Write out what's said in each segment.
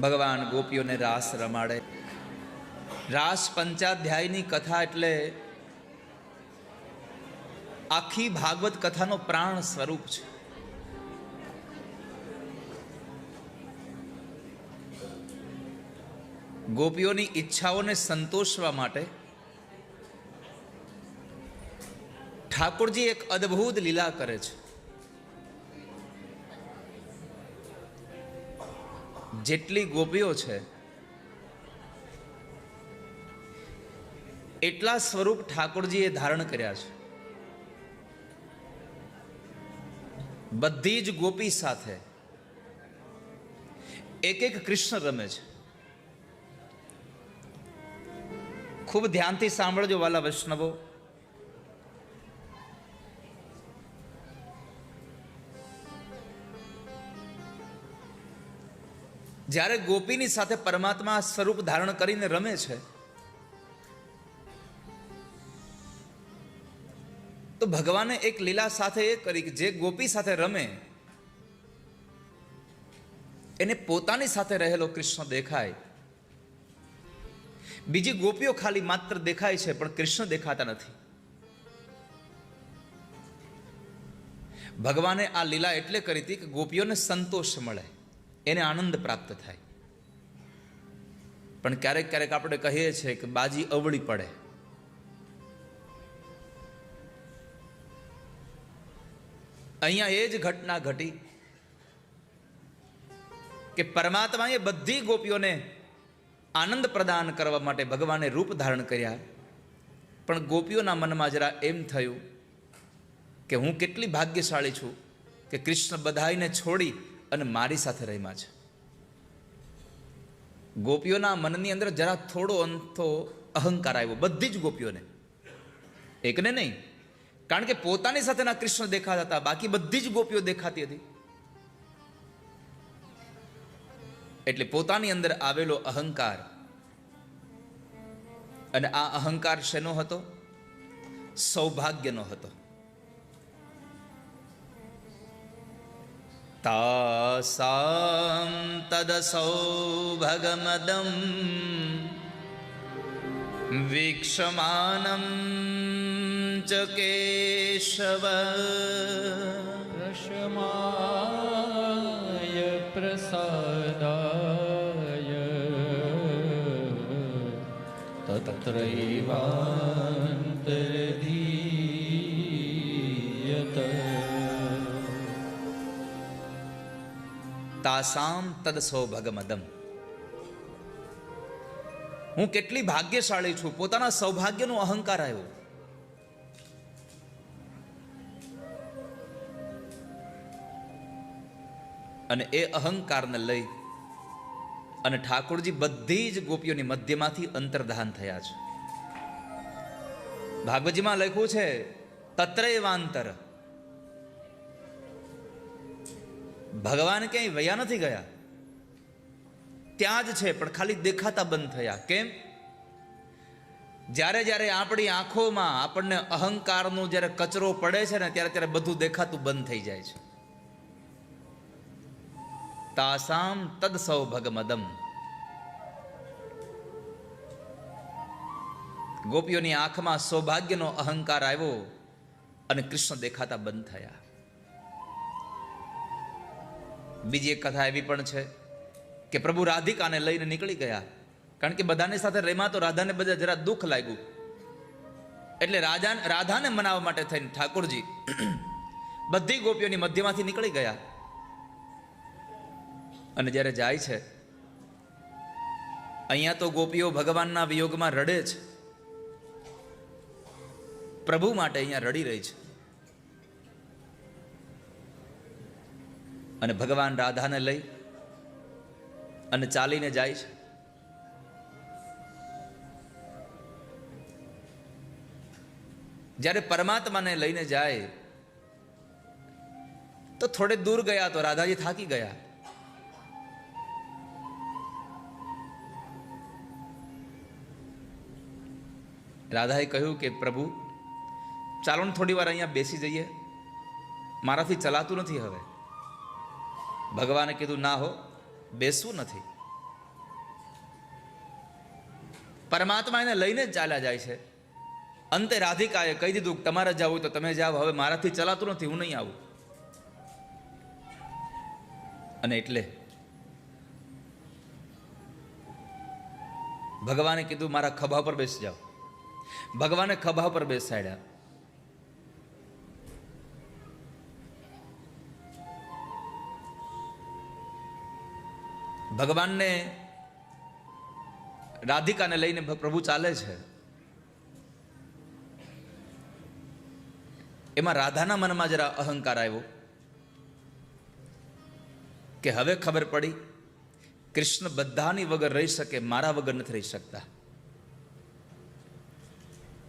ભગવાન ગોપીઓને રાસ રમાડે. રાસ પંચાધ્યાયની કથા એટલે આખી ભાગવત કથાનો પ્રાણ સ્વરૂપ છે. ગોપીઓની ઈચ્છાઓને સંતોષવા માટે ઠાકોરજી એક અદ્ભુત લીલા કરે છે. જેટલી ગોપીઓ છે એટલા સ્વરૂપ ઠાકોરજીએ ધારણ કર્યા છે. બધી જ ગોપી સાથે એક એક કૃષ્ણ રમે છે. ખૂબ ધ્યાનથી સાંભળજો વાલા વૈષ્ણવો. જ્યારે ગોપીની સાથે પરમાત્મા સ્વરૂપ ધારણ કરીને રમે છે તો ભગવાને એક લીલા સાથે એ કરી કે જે ગોપી સાથે રમે એને પોતાની સાથે રહેલો કૃષ્ણ દેખાય. બીજી ગોપીઓ ખાલી માત્ર દેખાય છે પણ કૃષ્ણ દેખાતા નથી. ભગવાને આ લીલા એટલે કરી હતી કે ગોપીઓને સંતોષ મળે, એને આનંદ પ્રાપ્ત થાય. પણ ક્યારેક ક્યારેક આપણે કહીએ છીએ કે બાજી અવળી પડે. અહીંયા એ જ ઘટના ઘટી કે પરમાત્માએ બધી ગોપીઓને આનંદ પ્રદાન કરવા માટે ભગવાને રૂપ ધારણ કર્યા. પણ ગોપીઓના મનમાં જરા એમ થયું કે હું કેટલી ભાગ્યશાળી છું કે કૃષ્ણ બધાઈને છોડી અને મારી સાથે રમ્યા છે. ગોપીઓના મનની અંદર જરા થોડો અંતો અહંકાર આવ્યો, બધી જ ગોપીઓને, એકને નહીં. કારણ કે પોતાની સાથેના કૃષ્ણ દેખાતા હતા, બાકી બધી જ ગોપીઓ દેખાતી હતી. એટલે પોતાની અંદર આવેલો અહંકાર, અને આ અહંકાર શેનો હતો? સૌભાગ્યનો હતો. તાસાં તદ સૌભગમદં વીક્ષમાનં ચ કેશવ રસમાય પ્રસાદાય તત્રૈવાંતર્ધીયત. તાસામ તદ સૌભાગમદમ. હું કેટલી ભાગ્યશાળી છું, પોતાના સૌભાગ્યનો અહંકાર આવ્યો. અને એ અહંકારને લઈ અને ઠાકોરજી બધી જ ગોપીઓની મધ્યમાંથી અંતર્ધાન થયા છે. ભાગવતજીમાં લખ્યું છે તત્રૈવાંતર. ભગવાન ક્યાંય વયા નથી ગયા, ત્યાં જ છે, પણ ખાલી દેખાતા બંધ થયા. કેમ? જ્યારે જ્યારે આપણી આંખોમાં આપણને અહંકારનો જ્યારે કચરો પડે છે ને ત્યારે ત્યારે બધું દેખાતું બંધ થઈ જાય છે. તાસામ તદ સૌભગમદમ. ગોપીઓની આંખમાં સૌભાગ્યનો અહંકાર આવ્યો અને કૃષ્ણ દેખાતા બંધ થયા. બીજી એક કથા એવી પણ છે કે પ્રભુ રાધિકાને લઈને નીકળી ગયા. કારણ કે બધાની સાથે રેમાં તો રાધાને બધા જરા દુઃખ લાગ્યું. એટલે રાધાને મનાવવા માટે થઈને ઠાકોરજી બધી ગોપીઓની મધ્યમાંથી નીકળી ગયા. અને જ્યારે જાય છે, અહીંયા તો ગોપીઓ ભગવાનના વિયોગમાં રડે છે, પ્રભુ માટે અહીંયા રડી રહી છે. અને ભગવાન રાધાને લઈ અને ચાલીને જાય છે. જ્યારે પરમાત્માને લઈને જાય તો થોડે દૂર ગયા તો રાધાજી થાકી ગયા. રાધાએ કહ્યું કે પ્રભુ ચાલો ને થોડી વાર અહીંયા બેસી જઈએ, મારાથી ચલાતું નથી હવે. ભગવાને કીધું ના હો, બેસવું નથી, પરમાત્મા એને લઈને જ ચાલ્યા જાય છે. અંતે રાધિકાએ કહી દીધું કે તમારે જવું હોય તો તમે જાઓ, હવે મારાથી ચલાતું નથી, હું નહીં આવું. અને એટલે ભગવાને કીધું મારા ખભા પર બેસી જાઓ. ભગવાને ખભા પર બેસાડ્યા. ભગવાનને રાધિકાને લઈને પ્રભુ ચાલે છે. એમાં રાધાના મનમાં જરા અહંકાર આવ્યો કે હવે ખબર પડી કૃષ્ણ બધાની વગર રહી શકે, મારા વગર નથી રહી શકતા.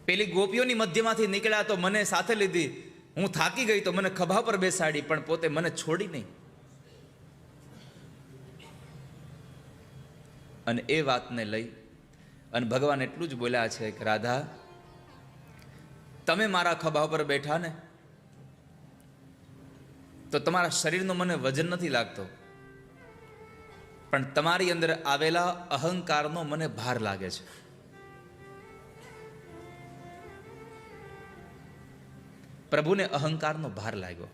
પેલી ગોપીઓની મધ્યમાંથી નીકળ્યા તો મને સાથે લીધી, હું થાકી ગઈ તો મને ખભા પર બેસાડી, પણ પોતે મને છોડી નહીં. અને એ વાતને લઈ અને ભગવાન એટલું જ બોલ્યા છે કે રાધા, તમે મારા ખભા પર બેઠા ને તો તમારા શરીરનો મને વજન નથી લાગતો, પણ તમારી અંદર આવેલા અહંકારનો મને ભાર લાગે છે. પ્રભુને અહંકારનો ભાર લાગ્યો.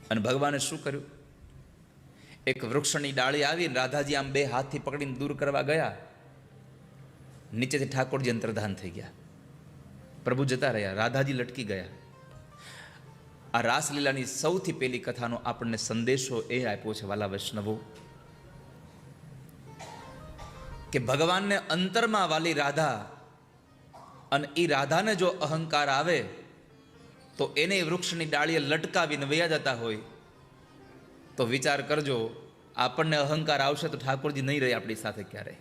અને ભગવાને શું કર્યું? એક વૃક્ષની ડાળી આવીને રાધાજી આમ બે હાથથી પકડીને દૂર કરવા ગયા, નીચેથી ઠાકોરજી અંતર્ધાન થઈ ગયા. પ્રભુ જતા રહ્યા, રાધાજી લટકી ગયા. આ રાસલીલાની સૌથી પહેલી કથાનો આપણને સંદેશો એ આપ્યો છે વાલા વૈષ્ણવો, કે ભગવાનને અંતરમાં વાલી રાધા, અને એ રાધાને જો અહંકાર આવે તો એને વૃક્ષની ડાળીએ લટકાવીને વયા જતા હોય તો વિચાર કરજો, આપણને અહંકાર આવશે તો ઠાકોરજી નહીં રહે આપણી સાથે, ક્યારે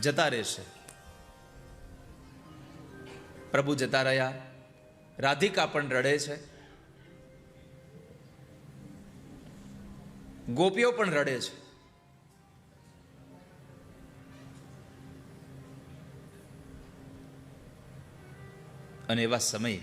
જતા રહેશે. પ્રભુ જતા રહ્યા. રાધિકા પણ રડે છે, ગોપીઓ પણ રડે છે. અને એવા સમયે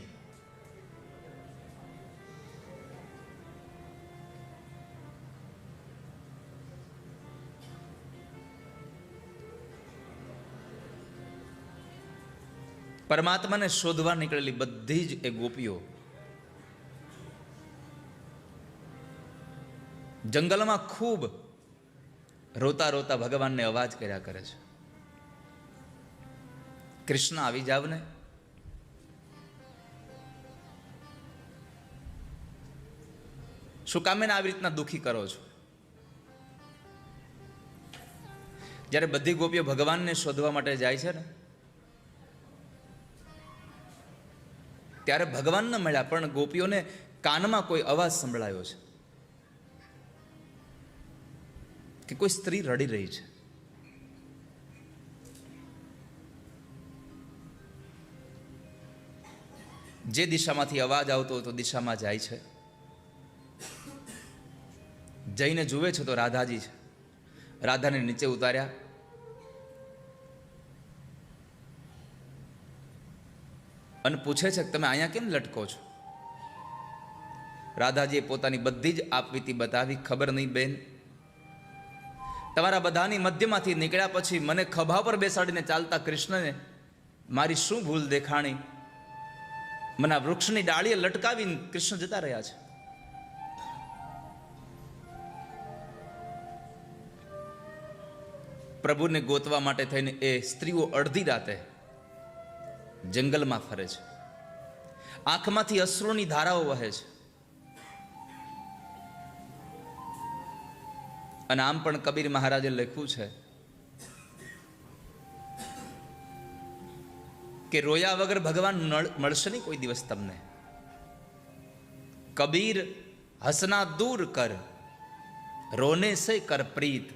પરમાત્માને શોધવા નીકળેલી બધી જ એ ગોપીઓ જંગલમાં ખૂબ રોતા રોતા ભગવાનને અવાજ કર્યા કરે છે, કૃષ્ણ આવી જાવ ને. શું કામ એને આવી રીતના દુઃખી કરો છો? જ્યારે બધી ગોપીઓ ભગવાનને શોધવા માટે જાય છે ને, ત્યારે ભગવાન ન મળ્યા, પણ ગોપીઓને કાનમાં કોઈ અવાજ સંભળાયો છે કે કોઈ સ્ત્રી રડી રહી છે. જે દિશામાંથી અવાજ આવતો હતો દિશામાં જાય છે. જઈને જુએ છે તો રાધાજી છે. રાધાને નીચે ઉતાર્યા. અને પૂછે છે કે તમે અહીંયા કેમ લટકો છો? રાધાજીએ પોતાની બધી જ આપવીતી બતાવી. ખબર નહીં બેન, તમારા બધાની મધ્યમાંથી નીકળ્યા પછી મને ખભા પર બેસાડીને ચાલતા કૃષ્ણને મારી શું ભૂલ દેખાણી? મને આ વૃક્ષની ડાળીએ લટકાવીને કૃષ્ણ જતા રહ્યા છે. પ્રભુને ગોતવા માટે થઈને એ સ્ત્રીઓ અડધી રાતે જંગલમાં ફરે છે. આંખમાંથી અશ્રુની ધારાઓ વહે છે. અને આમ પણ કબીર મહારાજે લખ્યું છે કે રોયા વગર ભગવાન મળશે નહીં કોઈ દિવસ તમને. કબીર હસના દૂર કર, રોને સે કર પ્રીત,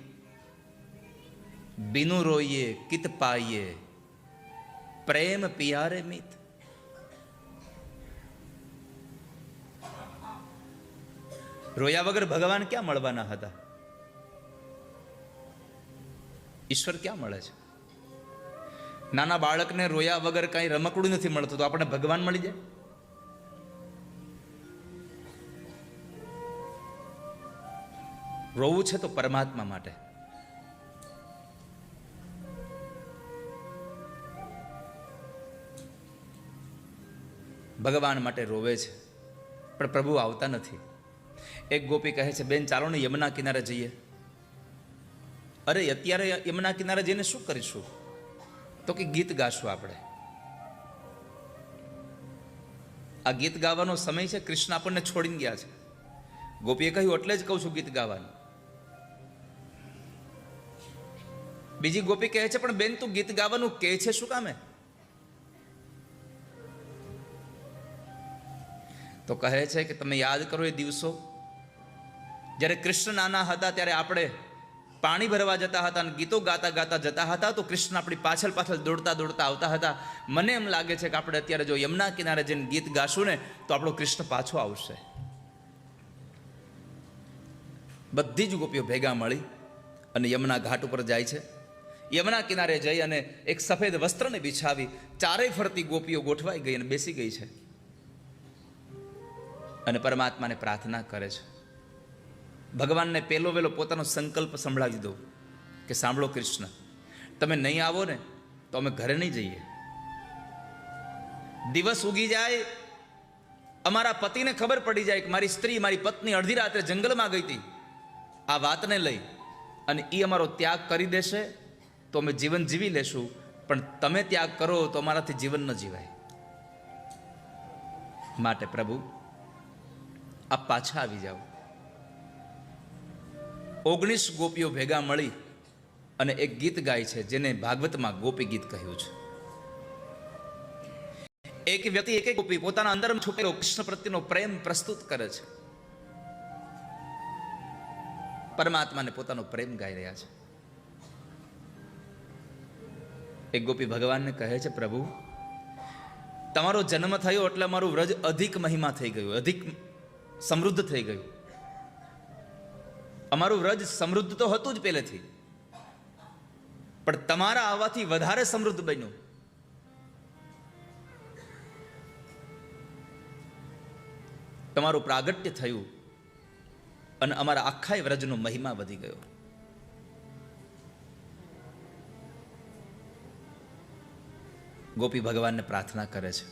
बिनु रोइए कित पाइए, प्रेम पियारे मित. રોયા વગર ભગવાન ક્યાં મળવાના હતા? ઈશ્વર ક્યાં મળે છે? નાના બાળકને રોયા વગર કઈ રમકડું નથી મળતું, તો આપણે ભગવાન મળી જાય? રોવું છે તો પરમાત્મા માટે. ભગવાન માટે રોવે છે, પણ પ્રભુ આવતા નથી. એક ગોપી કહે છે, બેન ચાલો ને યમુના કિનારે જઈએ. અરે અત્યારે યમુના કિનારે જઈને શું કરીશું? તો કે ગીત ગાશું આપણે. આ ગીત ગાવાનો સમય છે, કૃષ્ણ આપણને છોડીને ગયા છે. ગોપીએ કહ્યું એટલે જ કહું છું ગીત ગાવાનું. બીજી ગોપી કહે છે, પણ બેન તું ગીત ગાવાનું કહે છે શું કામે? તો કહે છે કે તમે યાદ કરો એ દિવસો જ્યારે કૃષ્ણ નાના હતા, ત્યારે આપણે પાણી ભરવા જતા હતા અને ગીતો ગાતા ગાતા જતા હતા, તો કૃષ્ણ આપણી પાછળ પાછળ દોડતા દોડતા આવતા હતા. મને એમ લાગે છે કે આપણે અત્યારે જો યમુના કિનારે જઈને ગીત ગાશું ને તો આપણો કૃષ્ણ પાછો આવશે. બધી જ ગોપીઓ ભેગા મળી અને યમુના ઘાટ ઉપર જાય છે. યમુના કિનારે જઈ અને એક સફેદ વસ્ત્રને બિછાવી ચારેય ફરતી ગોપીઓ ગોઠવાઈ ગઈ અને બેસી ગઈ છે અને પરમાત્માને પ્રાર્થના કરે છે. ભગવાનને પેલો વેલો પોતાનો સંકલ્પ સંભળાવી દો કે સાંભળો કૃષ્ણ, તમે નહીં આવો ને તો અમે ઘરે નહીં જઈએ. દિવસ ઉગી જાય, અમારા પતિને ખબર પડી જાય કે મારી સ્ત્રી, મારી પત્ની અડધી રાત્રે જંગલમાં ગઈ હતી, આ વાતને લઈ અને એ અમારો ત્યાગ કરી દેશે તો અમે જીવન જીવી લેશું, પણ તમે ત્યાગ કરો તો અમારાથી જીવન ન જીવાય. માટે પ્રભુ આપ પાછા આવી જાઓ. 19 ગોપીઓ ભેગા મળી અને એક ગીત ગાય છે, જેને ભાગવતમાં ગોપી ગીત કહ્યું છે. એક વ્યક્તિ એક ગોપી પોતાના અંદર છુપેલો કૃષ્ણ પ્રત્યેનો પ્રેમ પ્રસ્તુત કરે છે. પરમાત્માને પોતાનો પ્રેમ ગાઈ રહ્યા છે. એક ગોપી ભગવાનને કહે છે, પ્રભુ તમારો જન્મ થયો એટલે અમારું વ્રજ અધિક મહિમા થઈ ગયું, અધિક સમૃદ્ધ થઈ ગયું. અમારું વ્રજ સમૃદ્ધ તો હતું જ પહેલેથી, પણ તમારા આવવાથી વધારે સમૃદ્ધ બન્યું. તમારું પ્રાગટ્ય થયું અને અમારા આખા વ્રજનો મહિમા વધી ગયો. ગોપી ભગવાનને પ્રાર્થના કરે છે,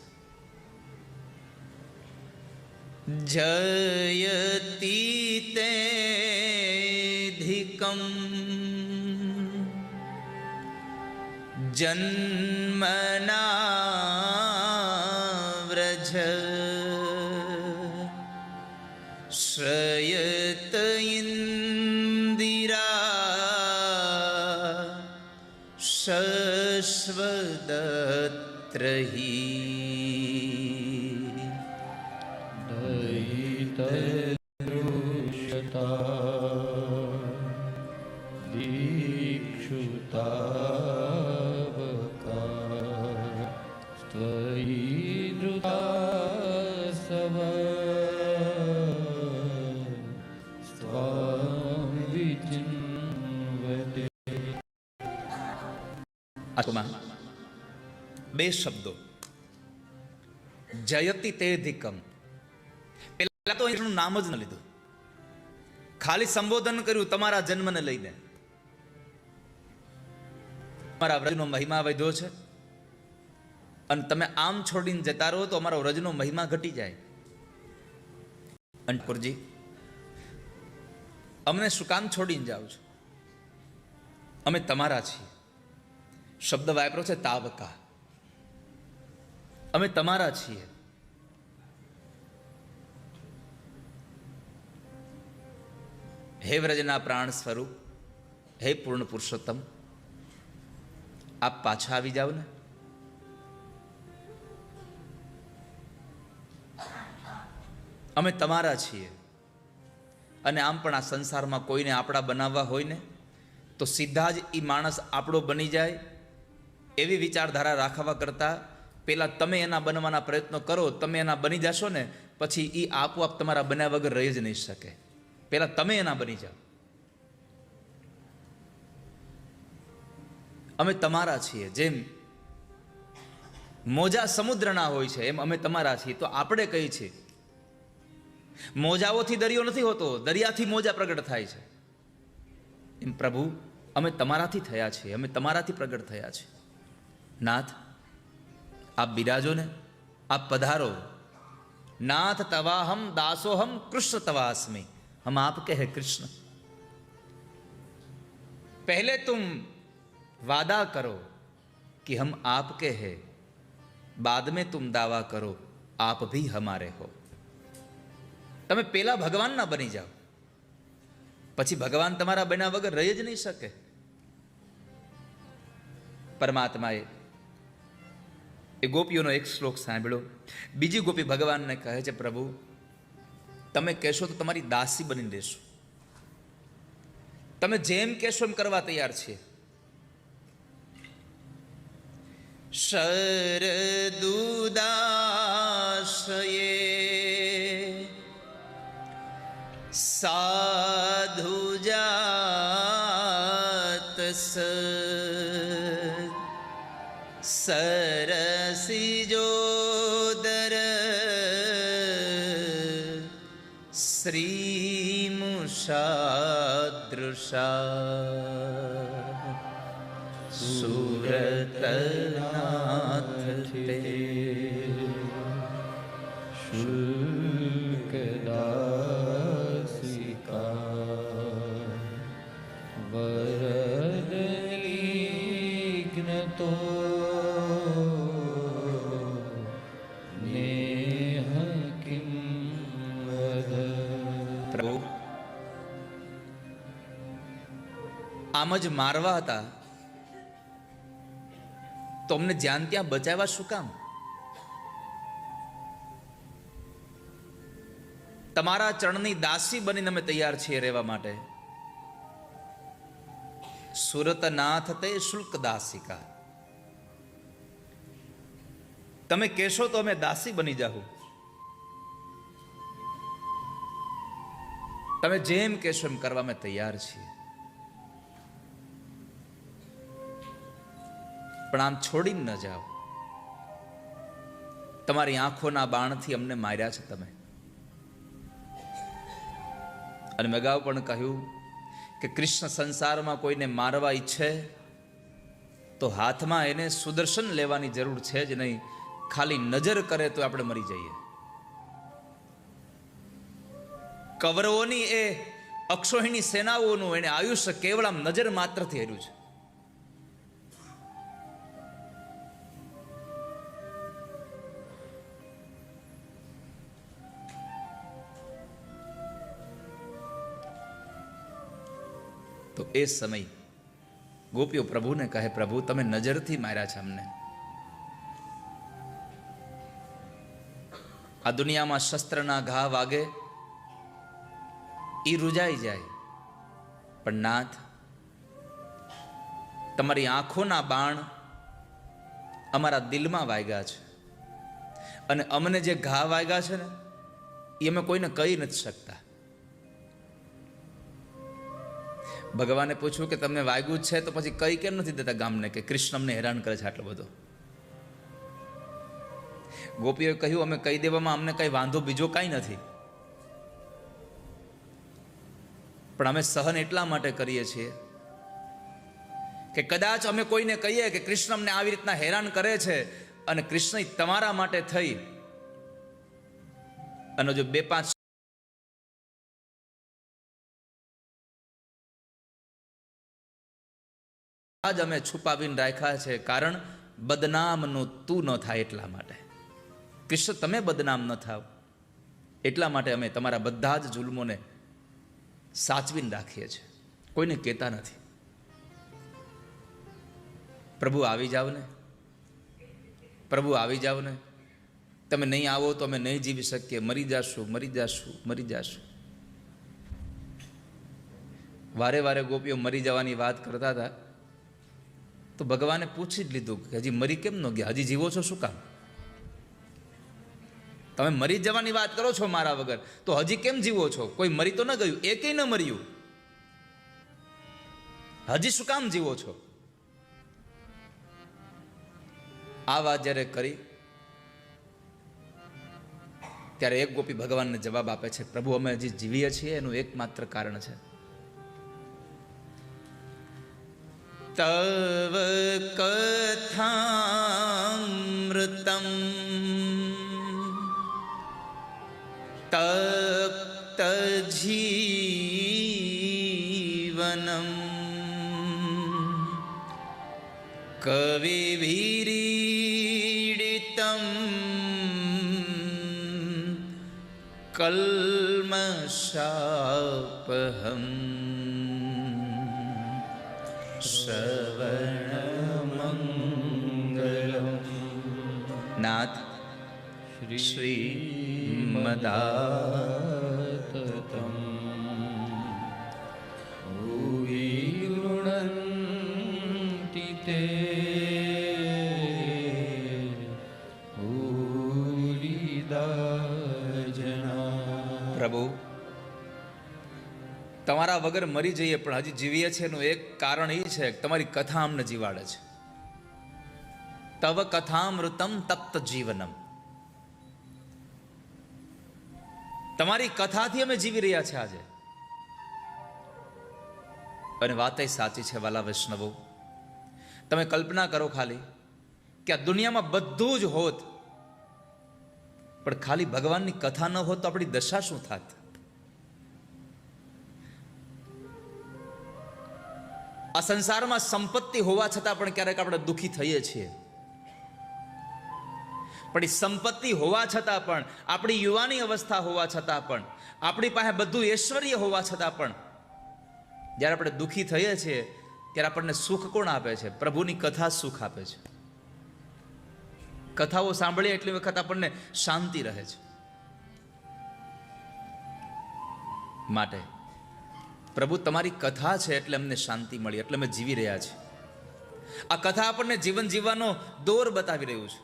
જયતિ તેધિકમ જન્મના વ્રજ શ્રયત ઇન્દિરા શશ્વદત્રહી બે શબ્દો જયતિ તેધિકમ. પેલા તો એનું નામ જ ન લીધું, ખાલી સંબોધન કર્યું તમારા જન્મને લઈને. તમારા વ્રજનો મહિમા વધ્યો છે અને તમે આમ છોડીને જતા રહો તો અમારો વ્રજનો મહિમા ઘટી જાય. અંકુરજી અમને શું કામ છોડીને જાઓ છો? અમે તમારા છીએ. શબ્દ વાપરો છે તાવકા. અમે તમારા છીએ. હે વ્રજના પ્રાણ સ્વરૂપ, હે પૂર્ણ પુરુષોત્તમ, આપ પાછા આવી જાઓ ને. અમે તમારા છીએ. અને આમ પણ આ સંસારમાં કોઈને આપણા બનાવવા હોય ને તો સીધા જ એ માણસ આપણો બની જાય એવી વિચારધારા રાખવા કરતાં પહેલાં તમે એના બનવાના પ્રયત્નો કરો. તમે એના બની જશો ને પછી એ આપોઆપ તમારા બન્યા વગર રહી જ નહીં શકે. પહેલાં તમે એના બની જાઓ. અમે તમારા છીએ. જેમ મોજા સમુદ્રના હોય છે એમ અમે તમારા છીએ. તો આપણે કહીએ છીએ મોજાઓથી દરિયો નથી હોતો, દરિયાથી મોજા પ્રગટ થાય છે. એમ પ્રભુ અમે તમારાથી થયા છીએ, અમે તમારાથી પ્રગટ થયા છીએ. નાથ આપ બિરાજો ને, આપ પધારો, नाथ तवाहम दासोहम कृष्ण तवास्मि, हम आपके हैं कृष्ण। पहले तुम वादा करो कि हम आपके हैं, बाद में तुम दावा करो आप भी हमारे हो। તમે પેલા ભગવાન ના બની જાઓ, પછી ભગવાન તમારા બન્યા વગર રહી જ નહીં શકે. પરમાત્માએ એ ગોપીઓનો એક શ્લોક સાંભળ્યો. બીજી ગોપી ભગવાનને કહે છે, પ્રભુ તમે કહેશો તો તમારી દાસી બની દેશો, તમે જેમ કહેશો એમ કરવા તૈયાર છીએ. શરદુદાશયે સાધુજાત સરસિજોદર શ્રીમુષાદૃશા સુરતનાથ તે શુલ્કદાસિકા વરદલિગ્નતો નેહ કિં વદ. પ્રભુ આમ જ મારવા હતા તો અમને જ્યાં ત્યાં બચાવવા શું કામ? તમારા ચરણની દાસી બનીને અમે તૈયાર છીએ રહેવા માટે. સુરતનાથ તે શુલ્ક દાસિકા, તમે કહેશો તો અમે દાસી બની જાઉં, તમે જેમ કહેશો એમ કરવા અમે તૈયાર છીએ. પણ આમ છોડીને ન જાઓ. તમારી આંખોના બાણથી અમને માર્યા છે તમે. અને મેં અગાઉ પણ કહ્યું કે કૃષ્ણ સંસારમાં કોઈને મારવા ઈચ્છે તો હાથમાં એને સુદર્શન લેવાની જરૂર છે જ નહીં, ખાલી નજર કરે તો આપણે મરી જઈએ. કૌરવોની એ અક્ષોહિણી સેનાઓનું એને આયુષ્ય કેવળ આમ નજર માત્રથી હેર્યું છે. તો એ સમય ગોપીઓ પ્રભુને કહે, પ્રભુ તમે નજરથી માર્યા છે અમને. આ દુનિયામાં શસ્ત્રના ઘા વાગે એ રૂજાઈ જાય, પણ નાથ તમારી આંખોના બાણ અમારા દિલમાં વાગ્યા છે, અને અમને જે ઘા વાગ્યા છે ને એ અમે કોઈને કહી નથી શકતા. ભગવાને પૂછ્યું કે તમને વાગ્યું છે તો પછી કઈ કેમ નથી દેતા ગામને કે કૃષ્ણ અમને હેરાન કરે છે આટલો બધો? ગોપીઓએ કહ્યું, અમે કહી દેવામાં અમને કઈ વાંધો બીજો કાંઈ નથી, પણ અમે સહન એટલા માટે કરીએ છીએ કે કદાચ અમે કોઈને કહીએ કે કૃષ્ણ અમને આવી રીતના હેરાન કરે છે, અને કૃષ્ણ તમારા માટે થઈ અને જો 2-5 આજ અમે છુપાવીને રાખ્યા છે, કારણ બદનામનું તું ન થાય એટલા માટે. કૃષ્ણ તમે બદનામ ન થાવ એટલા માટે અમે તમારા બધા જ જુલ્મોને સાચવીને રાખીએ છીએ, કોઈને કહેતા નથી. પ્રભુ આવી જાવ ને, પ્રભુ આવી જાવ ને, તમે નહીં આવો તો અમે નહીં જીવી શકીએ, મરી જાશું, મરી જાશું, મરી જાશું. વારે વારે ગોપીઓ મરી જવાની વાત કરતા હતા તો ભગવાને પૂછી જ લીધું કે હજી મરી કેમ ન ગયા, હજી જીવો છો શું કામ? તમે મરી જવાની વાત કરો છો મારા વગર, તો હજી કેમ જીવો છો? કોઈ મરી તો ન ગયું, એકેય ન મર્યું, હજી શું કામ જીવો છો? આ વાત જ્યારે કરી ત્યારે એક ગોપી ભગવાનને જવાબ આપે છે, પ્રભુ અમે હજી જીવીએ છીએ એનું એકમાત્ર કારણ છે તવ કથામૃતમ તપ્ત જીવનમ કવિભીરીડિતમ કલ્મષાપહમ શ્રવણમંગલમ. નાથ શ્રીમદાતતમ ભૂવિ ગૃણન્તિ તે ભૂરિદા જના. પ્રભુ, તમારા વગર મરી જઈએ પણ હજી જીવીએ છીએ એનું એક કારણ એ છે કે તમારી કથા અમને જીવાડે છે. તવ કથામૃતમ તપ્ત જીવનમ. તમારી કથાથી અમે જીવી રહ્યા છે આજે. અને વાત સાચી છે વાલા વૈષ્ણવો. તમે કલ્પના કરો ખાલી કે આ દુનિયામાં બધું જ હોત પણ ખાલી ભગવાનની કથા ન હોત તો આપણી દશા શું થાત? આ સંસારમાં સંપત્તિ હોવા છતાં પણ ક્યારેક આપણે દુઃખી થઈએ છીએ. પણ એ સંપત્તિ હોવા છતાં પણ, આપણી યુવાની અવસ્થા હોવા છતાં પણ, આપણી પાસે બધું ઐશ્વર્ય હોવા છતાં પણ જ્યારે આપણે દુઃખી થઈએ છીએ ત્યારે આપણને સુખ કોણ આપે છે? પ્રભુની કથા સુખ આપે છે. કથાઓ સાંભળીએ એટલી વખત આપણને શાંતિ રહે છે. માટે પ્રભુ તમારી કથા છે એટલે અમને શાંતિ મળી, એટલે અમે જીવી રહ્યા છીએ. આ કથા આપણને જીવન જીવવાનો દોર બતાવી રહ્યું છે.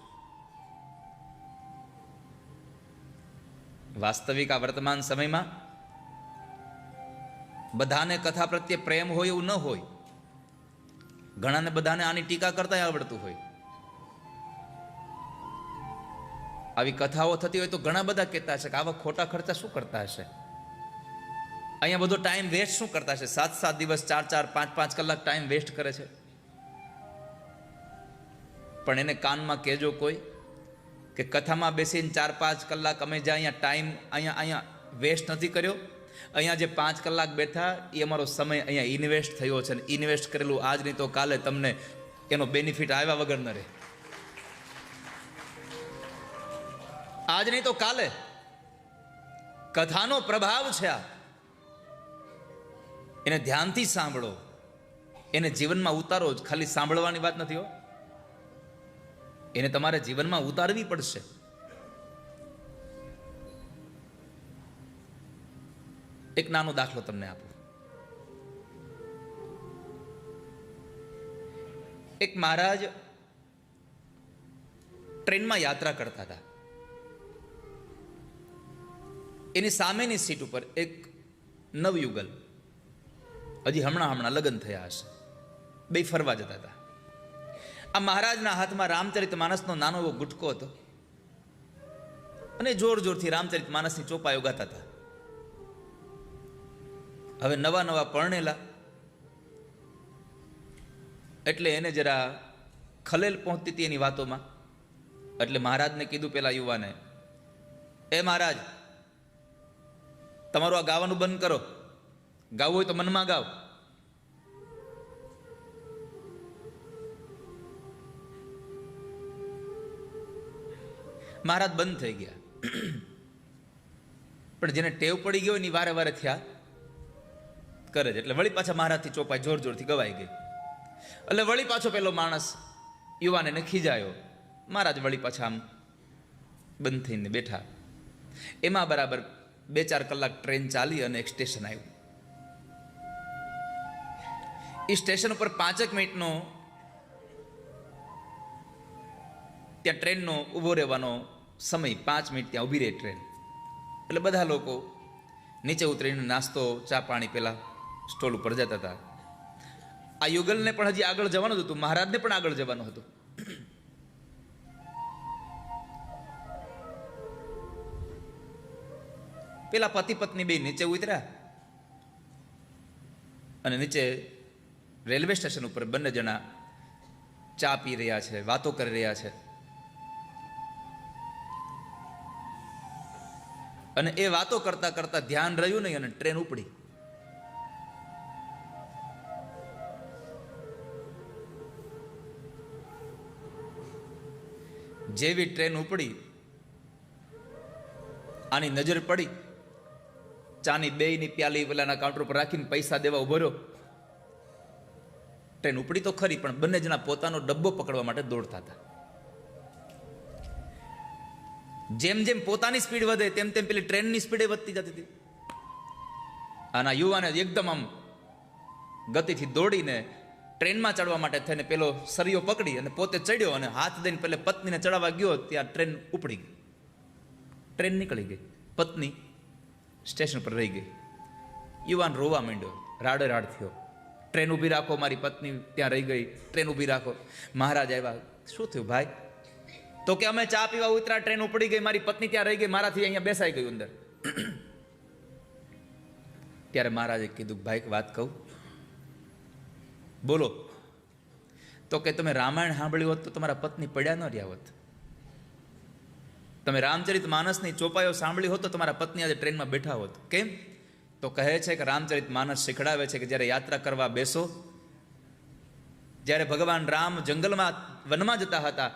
વાસ્તવિક આ વર્તમાન સમયમાં બધાને કથા પ્રત્યે પ્રેમ હોય એવું ન હોય. ઘણાને બધાને આની ટીકા કરતા આવડતું હોય. આવી કથાઓ થતી હોય તો ઘણા બધા કહેતા હશે કે આવા ખોટા ખર્ચા શું કરતા હશે, અહીંયા બધો ટાઈમ વેસ્ટ શું કરતા હશે, 7-7 દિવસ 4-4 5-5 કલાક ટાઈમ વેસ્ટ કરે છે. પણ એને કાનમાં કહેજો કોઈ કે કથામાં બેસીને 4-5 કલાક અમે જે અહીંયા ટાઈમ અહીંયા વેસ્ટ નથી કર્યો, અહીંયા જે 5 કલાક બેઠા એ અમારો સમય અહીંયા ઇન્વેસ્ટ થયો છે. અને ઇન્વેસ્ટ કરેલું આજ નહીં તો કાલે તમને એનો બેનિફિટ આવ્યા વગર ન રહે. આજ નહીં તો કાલે કથાનો પ્રભાવ છે આ. એને ધ્યાનથી સાંભળો, એને જીવનમાં ઉતારો. જ ખાલી સાંભળવાની વાત નથી હો, એને તમારે જીવનમાં ઉતારવી પડશે. એક નાનો દાખલો તમને આપું. એક મહારાજ ટ્રેનમાં યાત્રા કરતા હતા. એની સામેની સીટ ઉપર એક નવયુગલ, હજી હમણાં લગ્ન થયા હશે, બે ફરવા જતા હતા. આ મહારાજના હાથમાં રામચરિતમાનસનો નાનો એવો ગુટકો હતો અને જોર જોરથી રામચરિતમાનસની ચોપાઈઓ ગાતા હતા. હવે નવા પરણેલા એટલે એને જરા ખલેલ પહોંચતી હતી એની વાતોમાં. એટલે મહારાજને કીધું પેલા યુવાને, એ મહારાજ, તમારું આ ગાવાનું બંધ કરો, ગાવું હોય તો મનમાં ગાવ. મહારાજ બંધ થઈ ગયા. પણ જેને ટેવ પડી ગયો એની વારે વારે થયા કરે છે. એટલે વળી પાછા મહારાજથી ચોપાઈ જોર જોરથી ગવાઈ ગઈ. એટલે વળી પાછો પેલો માણસ યુવાન એને ખીજાયો. મહારાજ વળી પાછા આમ બંધ થઈને બેઠા. એમાં બરાબર 2-4 કલાક ટ્રેન ચાલી અને એક સ્ટેશન આવ્યું. એ સ્ટેશન ઉપર 5 મિનિટનો ત્યાં ટ્રેનનો ઊભો રહેવાનો સમય, 5 મિનિટ ત્યાં ઊભી રહે ટ્રેન. એટલે બધા લોકો નીચે ઉતરીને નાસ્તો ચા પાણી પેલા સ્ટોલ ઉપર જતા હતા. આ યુગલને પણ હજી આગળ જવાનું હતું, મહારાજને પણ આગળ જવાનું હતું. પેલા પતિ પત્ની બે નીચે ઉતર્યા અને નીચે રેલવે સ્ટેશન ઉપર બંને જણા ચા પી રહ્યા છે, વાતો કરી રહ્યા છે. અને એ વાતો કરતા કરતા ધ્યાન રહ્યું નહીં અને ટ્રેન ઉપડી. જેવી ટ્રેન ઉપડી, આની નજર પડી, ચાની બેયની પ્યાલી પેલાના કાઉન્ટર ઉપર રાખીને પૈસા દેવા ઉભો રહ્યો. ટ્રેન ઉપડી તો ખરી, પણ બંને જણા પોતાનો ડબ્બો પકડવા માટે દોડતા હતા. જેમ જેમ પોતાની સ્પીડ વધે તેમ તેમ પેલી ટ્રેનની સ્પીડે વધતી જતી હતી. આના યુવાને એકદમ આમ ગતિથી દોડીને ટ્રેનમાં ચડવા માટે થઈને પેલો સરિયો પકડી અને પોતે ચડ્યો અને હાથ દઈને પેલે પત્નીને ચડાવવા ગયો, ત્યાં ટ્રેન ઉપડી ગઈ. ટ્રેન નીકળી ગઈ, પત્ની સ્ટેશન પર રહી ગઈ. યુવાન રોવા માંડ્યો, રાડે રાડ થયો. ટ્રેન ઊભી રાખો, મારી પત્ની ત્યાં રહી ગઈ, ટ્રેન ઊભી રાખો. મહારાજ આવ્યા, શું થયું ભાઈ? તો કે અમે ચા પીવા ઉતરા, ટ્રેન ઉપડી ગઈ, મારી પત્ની ત્યાં રહી ગઈ, મારાથી અહીંયા બેસાઈ ગયું અંદર. ત્યારે મહારાજે કીધું, ભાઈ એક વાત કહું, બોલો. તો કે તમે રામાયણ સાંભળ્યું હોત તો તમારા પત્ની પડ્યા ન રહ્યા હોત. તમે રામચરિત માનસની ચોપાઈઓ સાંભળી હોત તો તમારા પત્ની આજે ટ્રેનમાં બેઠા હોત. કેમ? તો કહે છે કે રામચરિત માનસ શીખડાવે છે કે જ્યારે યાત્રા કરવા બેસો, જ્યારે ભગવાન રામ જંગલમાં વનમાં જતા હતા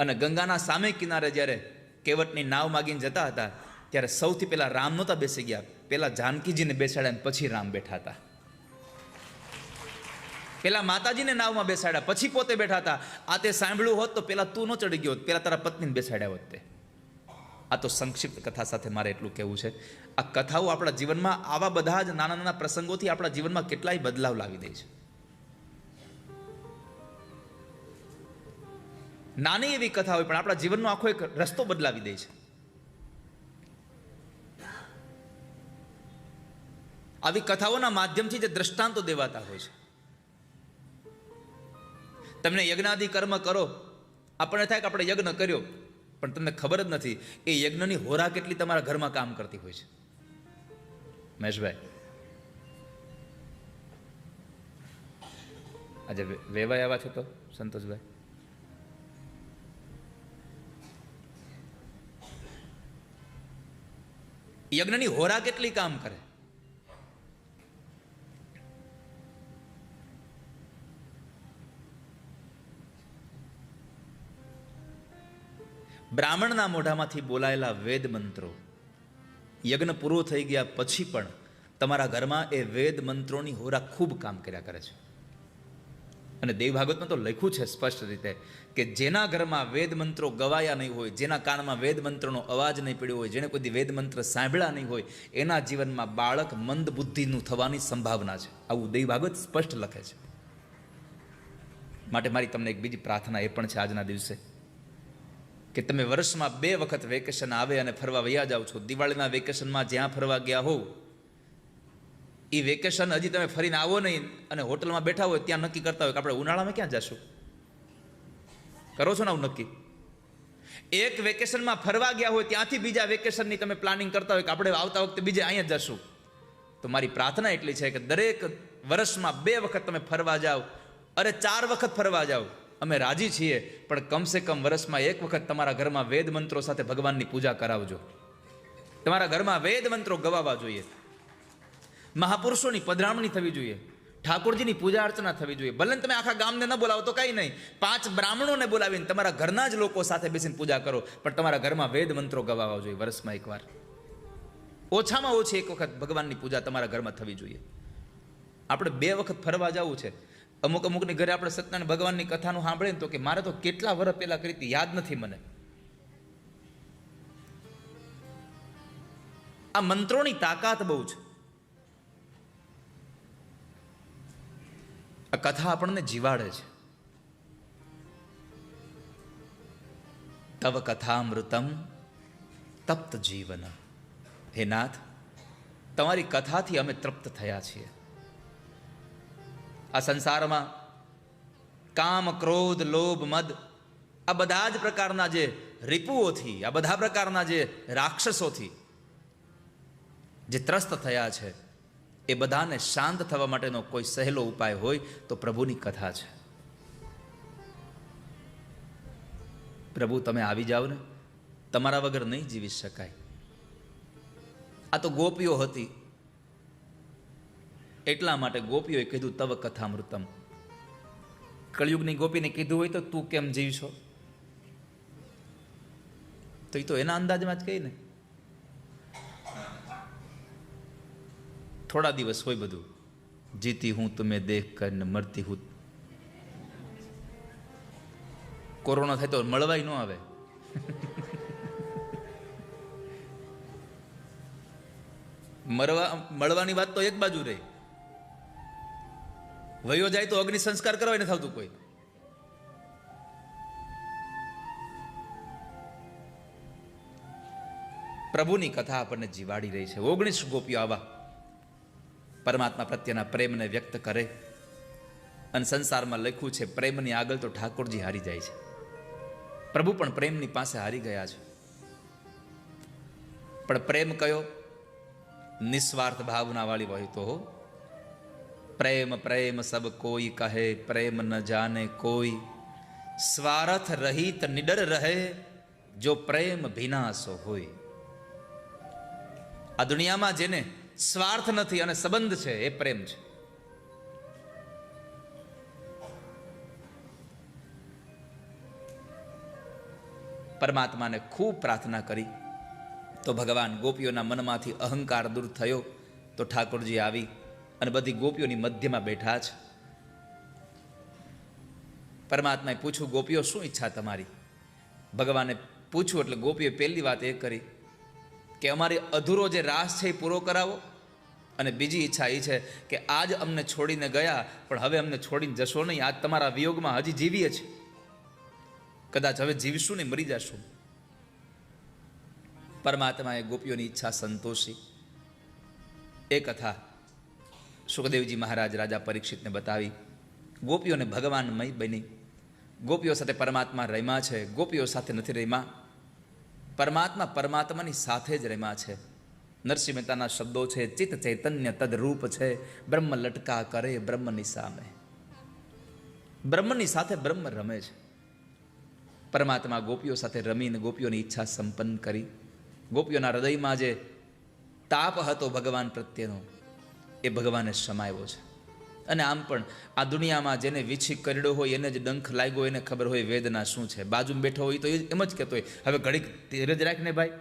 અને ગંગાના સામે કિનારે જ્યારે કેવટની નાવ માગીને જતા હતા, ત્યારે સૌથી પહેલા રામ નહોતા બેસી ગયા, પહેલા જાનકીજીને બેસાડ્યા, પછી રામ બેઠા હતા. પેલા માતાજીને નાવમાં બેસાડ્યા, પછી પોતે બેઠા હતા. આ તે સાંભળ્યું હોત તો પેલા તું ન ચડી ગયો, પેલા તારા પત્નીને બેસાડ્યા હોત તે. આ તો સંક્ષિપ્ત કથા સાથે મારે એટલું કહેવું છે. આ કથાઓ આપણા જીવનમાં આવા બધા જ નાના નાના પ્રસંગોથી આપણા જીવનમાં કેટલાય બદલાવ લાવી દે છે. નાની એવી કથા હોય પણ આપણા જીવનનો આખો એક રસ્તો બદલાવી દે છે. આવી કથાઓના માધ્યમથી જે દ્રષ્ટાંતો દેવાતા હોય છે. તમને યજ્ઞાદિ કર્મ કરો, આપણને થાય કે આપણે યજ્ઞ કર્યો, પણ તમને ખબર જ નથી એ યજ્ઞની હોરા કેટલી તમારા ઘરમાં કામ કરતી હોય છે. મહેશભાઈ, આજે વેવાય આવ્યા છે તો સંતોષભાઈ, યજ્ઞની હોરા કેટલી કામ કરે. બ્રાહ્મણના મોઢામાંથી બોલાયેલા વેદ મંત્રો યજ્ઞ પૂરો થઈ ગયા પછી પણ તમારા ઘરમાં એ વેદ મંત્રોની હોરા ખૂબ કામ કર્યા કરે છે. અને દેવ ભાગવતમાં તો લખ્યું છે સ્પષ્ટ રીતે કે જેના ઘરમાં વેદ મંત્રો ગવાયા નહીં હોય, જેના કાનમાં વેદ મંત્રનો અવાજ નહીં પડ્યો હોય, જેને કોઈ વેદ મંત્ર સાંભળ્યા નહીં હોય, એના જીવનમાં બાળક મંદ બુદ્ધિનું થવાની સંભાવના છે. આવું દેવ ભાગવત સ્પષ્ટ લખે છે. માટે મારી તમને એક બીજી પ્રાર્થના એ પણ છે આજના દિવસે કે તમે વર્ષમાં 2 વખત વેકેશન આવે અને ફરવા વયા જાઓ છો. દિવાળીના વેકેશનમાં જ્યાં ફરવા ગયા હોવ એ વેકેશન હજી તમે ફરીને આવો નહીં અને હોટલમાં બેઠા હોય ત્યાં નક્કી કરતા હોય કે આપણે ઉનાળામાં ક્યાં જશું. કરો છો ને આવું નક્કી? એક વેકેશનમાં ફરવા ગયા હોય ત્યાંથી બીજા વેકેશનની તમે પ્લાનિંગ કરતા હોય કે આપણે આવતા વખતે બીજે અહીંયા જશું. તો મારી પ્રાર્થના એટલી છે કે દરેક વર્ષમાં 2 વખત તમે ફરવા જાઓ, અરે 4 વખત ફરવા જાઓ, અમે રાજી છીએ, પણ કમસે કમ વર્ષમાં 1 વખત તમારા ઘરમાં વેદ મંત્રો સાથે ભગવાનની પૂજા કરાવજો. તમારા ઘરમાં વેદ મંત્રો ગવાવા જોઈએ, મહાપુરુષોની પધરામણી થવી જોઈએ, ઠાકોરજીની પૂજા અર્ચના થવી જોઈએ. ભલે તમે આખા ગામને ન બોલાવો તો કંઈ નહીં, 5 બ્રાહ્મણોને બોલાવીને તમારા ઘરના જ લોકો સાથે બેસીને પૂજા કરો, પણ તમારા ઘરમાં વેદ મંત્રો ગવાવા જોઈએ વર્ષમાં એકવાર. ઓછામાં ઓછી 1 વખત ભગવાનની પૂજા તમારા ઘરમાં થવી જોઈએ. આપણે 2 વખત ફરવા જવું છે. અમુકની ઘરે આપણે સત્યનારાયણ ભગવાનની કથાનું સાંભળીએ ને તો કે મારે તો કેટલા વર્ષ પહેલા કરી હતી, યાદ નથી મને. આ મંત્રોની તાકાત બહુ છે. આ કથા આપણને જીવાડે છે. તવ કથામૃતમ તપ્ત જીવન. હે નાથ, તમારી કથાથી અમે તૃપ્ત થયા છીએ. આ સંસારમાં કામ, ક્રોધ, લોભ, મદ, આ બધા જ પ્રકારના જે રિપુઓથી, આ બધા પ્રકારના જે રાક્ષસોથી જે ત્રસ્ત થયા છે, એ બધાને શાંત થવા માટેનો કોઈ સહેલો ઉપાય હોય તો પ્રભુની કથા છે. પ્રભુ તમે આવી જાઓ ને, તમારા વગર નહીં જીવી શકાય. આ તો ગોપીઓ હતી, એટલા માટે ગોપીઓએ કીધું તવ કથામૃતમ. કળિયુગની ગોપીને કીધું હોય તો તું કેમ જીવશો, તો એ તો એના અંદાજમાં જ કહી ને. થોડા દિવસ હોય બધું, જીતી હું તુમે દેખ કર ને મરતી હું. કોરોના થાય તો મળવાય ન આવે. મળવાની વાત તો એક બાજુ રહી, વયો જાય તો અગ્નિ સંસ્કાર કરવા નથી આવતું કોઈ. પ્રભુની કથા આપણને જીવાડી રહી છે. 19 ગોપીઓ આવા પરમાત્મા પ્રત્યેના પ્રેમને વ્યક્ત કરે, અને સંસારમાં લખ્યું છે પ્રેમની આગળ તો ઠાકોરજી હારી જાય છે. પ્રભુ પણ પ્રેમની પાસે હારી ગયા છે. પણ પ્રેમ કયો? નિસ્વાર્થ ભાવના વાળી હોય તો પ્રેમ પ્રેમ સબ કોઈ કહે, પ્રેમ ન જાને કોઈ, સ્વાર્થ રહિત નિડર રહે, જો પ્રેમ ભીનાશો હોય. આ દુનિયામાં જેને સ્વાર્થ નથી અને સંબંધ છે એ પ્રેમ છે. પરમાત્માને ખૂબ પ્રાર્થના કરી તો ભગવાન ગોપીઓના મનમાંથી અહંકાર દૂર થયો, તો ઠાકોરજી આવી અને બધી ગોપીઓની મધ્યમાં બેઠા છે. પરમાત્માએ પૂછ્યું, ગોપીઓ શું ઈચ્છા તમારી? ભગવાને પૂછ્યું એટલે ગોપીએ પહેલી વાત એ કરી કે અમારી અધૂરો જે રાસ છે એ પૂરો કરાવો, અને બીજી ઈચ્છા એ છે કે આજ અમને છોડીને ગયા પણ હવે અમને છોડીને જશો નહીં. આજ તમારા વિયોગમાં હજી જીવીએ છીએ, કદાચ હવે જીવશું ને મરી જશું. પરમાત્માએ ગોપીઓની ઈચ્છા સંતોષી. એ કથા સુખદેવજી મહારાજ રાજા પરીક્ષિતને બતાવી. ગોપીઓને ભગવાનમય બની, ગોપીઓ સાથે પરમાત્મા રમ્યા છે, ગોપીઓ સાથે નથી રમ્યા. પરમાત્મા પરમાત્માની સાથે જ રમ્યા છે. નરસિંહ મહેતાના શબ્દો છે, ચિત્ત ચૈતન્ય તદરૂપ છે, બ્રહ્મ લટકા કરે બ્રહ્મની સામે. બ્રહ્મની સાથે બ્રહ્મ રમે છે. પરમાત્મા ગોપીઓ સાથે રમીને ગોપીઓની ઈચ્છા સંપન્ન કરી. ગોપીઓના હૃદયમાં જે તાપ હતો ભગવાન પ્રત્યેનો એ ભગવાને સમાવ્યો છે. અને આમ પણ આ દુનિયામાં જેને વીછી કરડ્યો હોય એને જ ડંખ લાગ્યો એને ખબર હોય વેદના શું છે. બાજુમાં બેઠો હોય તો એમ જ કહેતો હોય હવે ઘડીક ધીરજ રાખને ભાઈ,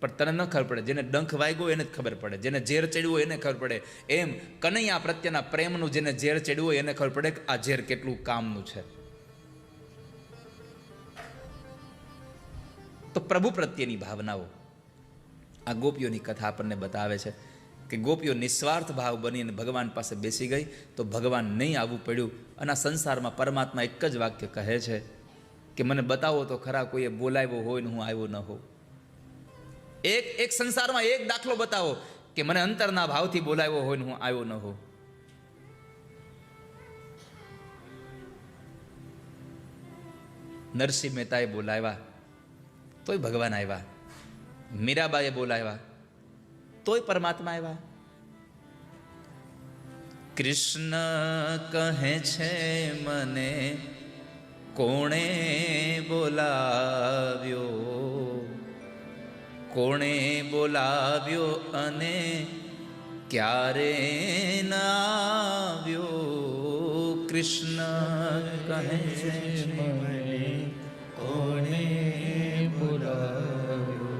પણ તને ન ખબર પડે. જેને ડંખ વાગ્યો એને જ ખબર પડે, જેને ઝેર ચડ્યું હોય એને ખબર પડે. એમ કનૈયા પ્રત્યેના પ્રેમનું જેને ઝેર ચડ્યું હોય એને ખબર પડે કે આ ઝેર કેટલું કામનું છે. તો પ્રભુ પ્રત્યેની ભાવનાઓ આ ગોપીઓની કથા આપણને બતાવે છે કે ગોપીઓ નિસ્વાર્થ ભાવ બનીને ભગવાન પાસે બેસી ગઈ તો ભગવાન નહીં આવવું પડ્યું. અને આ સંસારમાં પરમાત્મા એક જ વાક્ય કહે છે કે મને બતાવો તો ખરા કોઈએ બોલાવ્યો હોય ને હું આવ્યો ન હોઉં. એક સંસારમાં એક દાખલો બતાવો કે મને અંતરના ભાવથી બોલાવ્યો હોય ને હું આવ્યો ન હોઉં. નરસિંહ મહેતાએ બોલાવ્યા તોય ભગવાન આવ્યા, મીરાબાઈએ બોલાવ્યા તોય પરમાત્મા આવ્યા. કૃષ્ણ કહે છે મને કોણે બોલાવ્યો, કોણે બોલાવ્યો અને ક્યારે ન આવ્યો. કૃષ્ણ કહે છે મને કોને બોલાવ્યો,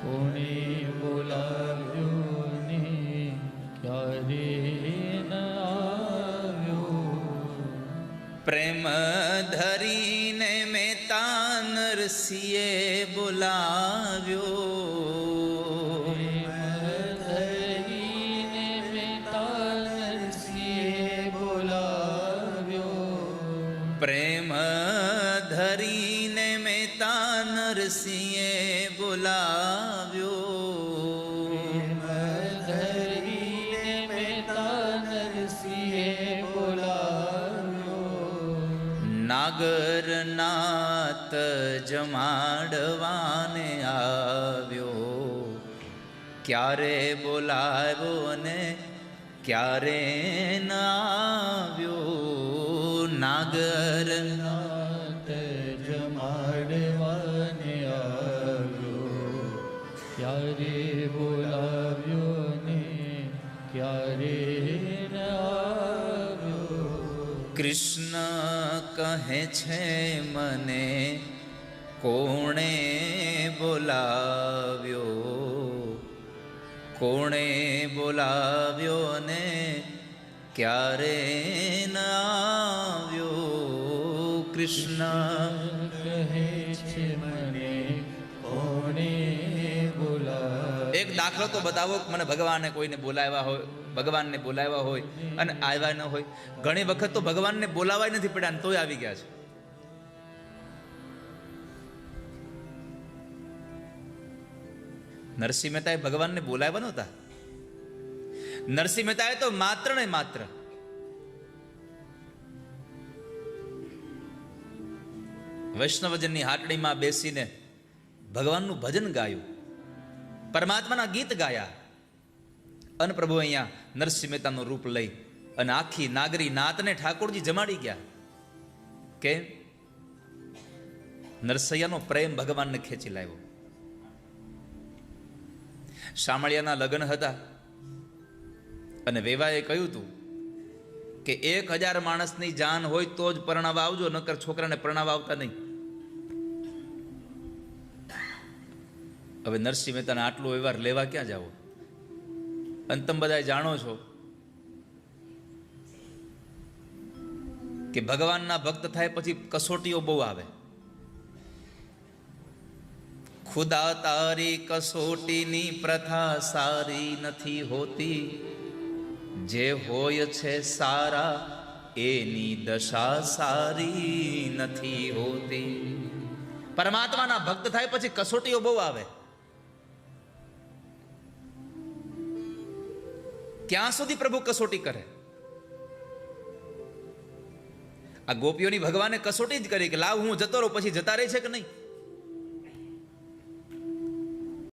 કોને બોલાવ્યો ને ક્યારે ન આવ્યો. પ્રેમ ધરીને મેતા નરસિંહે બોલાવ્યો, ધરીને મેતા નરસિંહે બોલાવ્યો. પ્રેમ ધરીને મેતા નરસિંહે બોલાવ્યો. ધરીને મેતા નરસિંહે બોલાવ્યો. નાગરનાથ જમાડવાને આવ્યો, ક્યારે બોલાવ્યો અને ક્યારે ન આવ્યો. નાગરનાથ જમાડવાને આવ્યો, ક્યારે બોલાવ્યો ને ક્યારે ન આવ્યો. કૃષ્ણ કહે છે મને કોણે બોલાવ્યો, કોણે બોલાવ્યો ને ક્યારે ન આવ્યો. કૃષ્ણ કહે છે મને કોણે બોલાવ્યો. એક દાખલો તો બતાવો કે મને ભગવાને કોઈને બોલાવ્યા હોય, ભગવાનને બોલાવ્યા હોય અને આવ્યા ન હોય. ઘણી વખત તો ભગવાનને બોલાવાય નથી પડ્યા ને તોય આવી ગયા છે. નરસિંહ મહેતાએ ભગવાનને બોલાવ્યા નહોતા. નરસિંહ મહેતાએ તો માત્ર ને માત્ર વૈષ્ણવજનની હાટડીમાં બેસીને ભગવાનનું ભજન ગાયું, પરમાત્માના ગીત ગાયા. અને પ્રભુ અહીંયા નરસિંહ મહેતાનું રૂપ લઈ અને આખી નાગરી નાતને ઠાકોરજી જમાડી ગયા. કે નરસૈયાનો પ્રેમ ભગવાનને ખેંચી લાવ્યો. શામળિયાના લગ્ન હતા અને વેવાએ કહ્યું હતું કે 1000 માણસની જાન હોય તો જ પરણાવા આવજો, નકર છોકરાને પરણાવા આવતા નહીં. હવે નરસિંહ મહેતાને આટલો વ્યવહાર લેવા ક્યાં જાવો? અને તમે બધા જાણો છો કે ભગવાનના ભક્ત થાય પછી કસોટીઓ બહુ આવે. ખુદા તારી કસોટીની પ્રથા સારી નથી હોતી, જે હોય છે સારા એની દશા સારી નથી હોતી. પરમાત્માના ભક્ત થાય પછી કસોટીઓ બહુ આવે. ક્યાં સુધી પ્રભુ કસોટી કરે? આ ગોપીઓની ભગવાને કસોટી જ કરી કે લાવ હું જતો રહું, પછી જતા રહે છે કે નહીં?